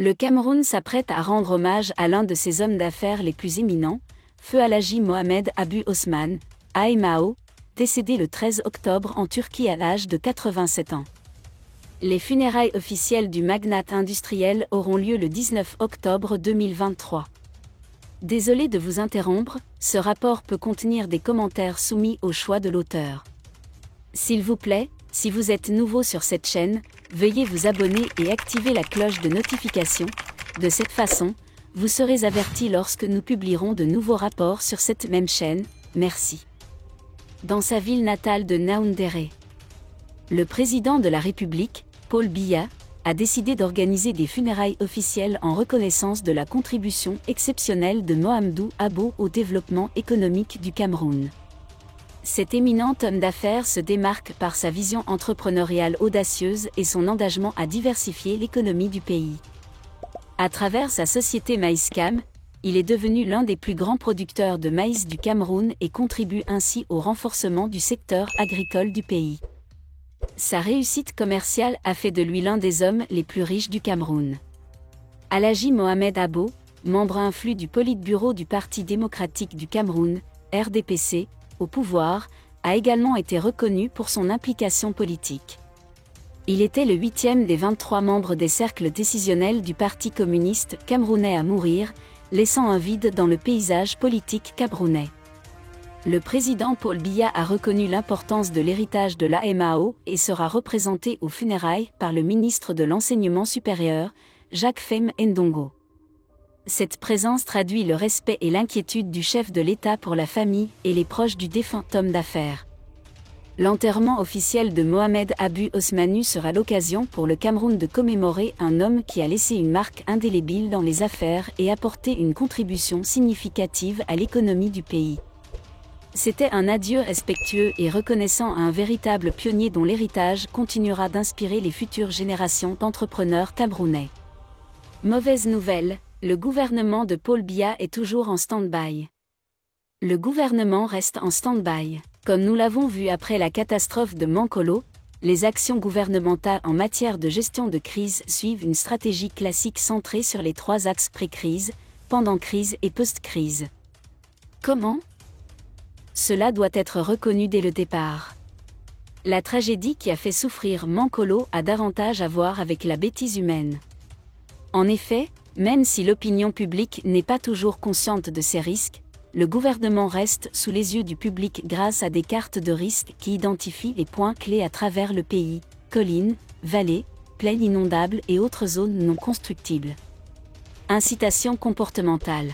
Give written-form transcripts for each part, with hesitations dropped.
Le Cameroun s'apprête à rendre hommage à l'un de ses hommes d'affaires les plus éminents, Feu Alhaji Mohamed Abu Osman, AMAO, décédé le 13 octobre en Turquie à l'âge de 87 ans. Les funérailles officielles du magnate industriel auront lieu le 19 octobre 2023. Désolé de vous interrompre, ce rapport peut contenir des commentaires soumis au choix de l'auteur. S'il vous plaît, si vous êtes nouveau sur cette chaîne, veuillez vous abonner et activer la cloche de notification. De cette façon, vous serez averti lorsque nous publierons de nouveaux rapports sur cette même chaîne. Merci. Dans sa ville natale de Yaoundé, le président de la République, Paul Biya, a décidé d'organiser des funérailles officielles en reconnaissance de la contribution exceptionnelle de Mohamedou Abo au développement économique du Cameroun. Cet éminent homme d'affaires se démarque par sa vision entrepreneuriale audacieuse et son engagement à diversifier l'économie du pays. À travers sa société Maïscam, il est devenu l'un des plus grands producteurs de maïs du Cameroun et contribue ainsi au renforcement du secteur agricole du pays. Sa réussite commerciale a fait de lui l'un des hommes les plus riches du Cameroun. Alhaji Mohamed Abo, membre influent du Politburo du Parti démocratique du Cameroun, RDPC, au pouvoir, a également été reconnu pour son implication politique. Il était le 8e des 23 membres des cercles décisionnels du Parti communiste camerounais à mourir, laissant un vide dans le paysage politique camerounais. Le président Paul Biya a reconnu l'importance de l'héritage de l'AMAO et sera représenté aux funérailles par le ministre de l'Enseignement supérieur, Jacques Fem Ndongo. Cette présence traduit le respect et l'inquiétude du chef de l'État pour la famille et les proches du défunt homme d'affaires. L'enterrement officiel de Mohamed Abu Osmanu sera l'occasion pour le Cameroun de commémorer un homme qui a laissé une marque indélébile dans les affaires et apporté une contribution significative à l'économie du pays. C'était un adieu respectueux et reconnaissant à un véritable pionnier dont l'héritage continuera d'inspirer les futures générations d'entrepreneurs camerounais. Mauvaise nouvelle, le gouvernement de Paul Biya est toujours en stand-by. Le gouvernement reste en stand-by. Comme nous l'avons vu après la catastrophe de Mankolo, les actions gouvernementales en matière de gestion de crise suivent une stratégie classique centrée sur les 3 axes pré-crise, pendant-crise et post-crise. Comment ? Cela doit être reconnu dès le départ. La tragédie qui a fait souffrir Mankolo a davantage à voir avec la bêtise humaine. En effet, même si l'opinion publique n'est pas toujours consciente de ces risques, le gouvernement reste sous les yeux du public grâce à des cartes de risque qui identifient les points clés à travers le pays, collines, vallées, plaines inondables et autres zones non constructibles. Incitation comportementale.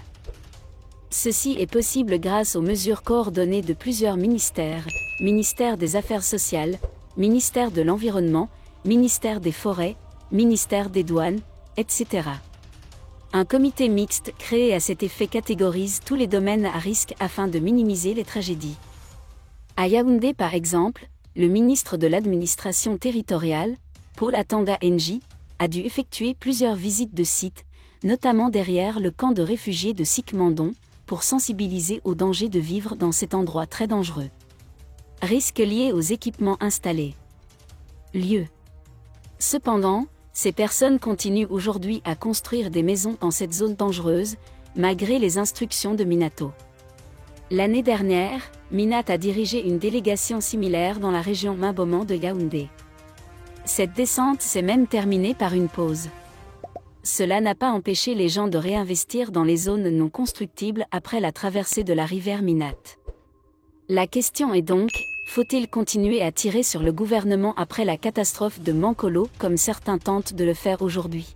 Ceci est possible grâce aux mesures coordonnées de plusieurs ministères, ministère des Affaires sociales, ministère de l'Environnement, ministère des Forêts, ministère des Douanes, etc. Un comité mixte créé à cet effet catégorise tous les domaines à risque afin de minimiser les tragédies. À Yaoundé par exemple, le ministre de l'administration territoriale, Paul Atanga Nji, a dû effectuer plusieurs visites de sites, notamment derrière le camp de réfugiés de Sikmandon, pour sensibiliser au danger de vivre dans cet endroit très dangereux. Risques liés aux équipements installés. Lieu. Cependant, ces personnes continuent aujourd'hui à construire des maisons dans cette zone dangereuse, malgré les instructions de Minato. L'année dernière, Minat a dirigé une délégation similaire dans la région Maboman de Yaoundé. Cette descente s'est même terminée par une pause. Cela n'a pas empêché les gens de réinvestir dans les zones non constructibles après la traversée de la rivière Minat. La question est donc, faut-il continuer à tirer sur le gouvernement après la catastrophe de Mankolo comme certains tentent de le faire aujourd'hui?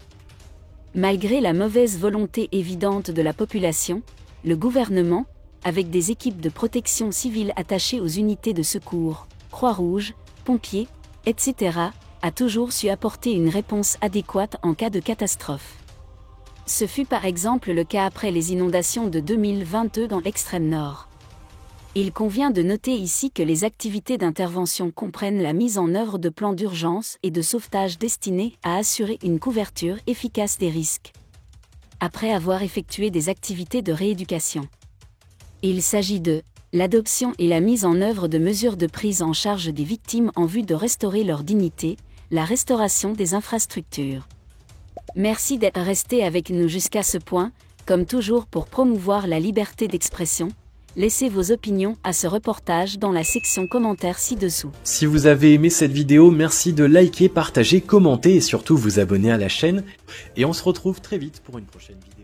Malgré la mauvaise volonté évidente de la population, le gouvernement, avec des équipes de protection civile attachées aux unités de secours, Croix-Rouge, pompiers, etc., a toujours su apporter une réponse adéquate en cas de catastrophe. Ce fut par exemple le cas après les inondations de 2022 dans l'extrême nord. Il convient de noter ici que les activités d'intervention comprennent la mise en œuvre de plans d'urgence et de sauvetage destinés à assurer une couverture efficace des risques, après avoir effectué des activités de rééducation. Il s'agit de l'adoption et la mise en œuvre de mesures de prise en charge des victimes en vue de restaurer leur dignité, la restauration des infrastructures. Merci d'être resté avec nous jusqu'à ce point. Comme toujours pour promouvoir la liberté d'expression, laissez vos opinions à ce reportage dans la section commentaires ci-dessous. Si vous avez aimé cette vidéo, merci de liker, partager, commenter et surtout vous abonner à la chaîne. Et on se retrouve très vite pour une prochaine vidéo.